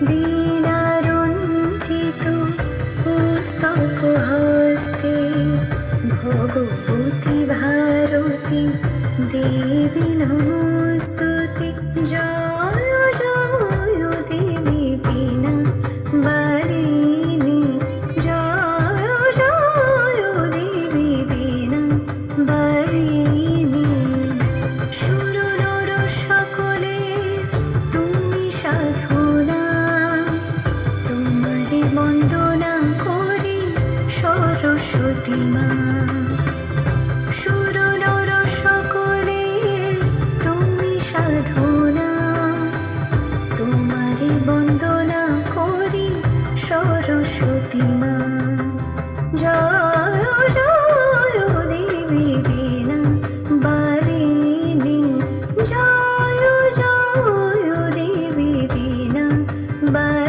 বীণারঞ্জিত পুস্তক হস্তে ভগবতী ভারতী দেবী নমস্তুতে। জয় জয় দেবী বীণা বারিণী, জয় জয় দেবী বীণা বারিণী। সুর নর সকলে তুমি সাধনা, তোমারে বন্দনা করি সরস্বতী মা। সুর নর সকলে তুমি সাধনা, তোমারে বন্দনা করি সরস্বতী মা। জয় জয় দেবী বীণা বারিণী, জয় জয় দেবী বীণা বারিণী।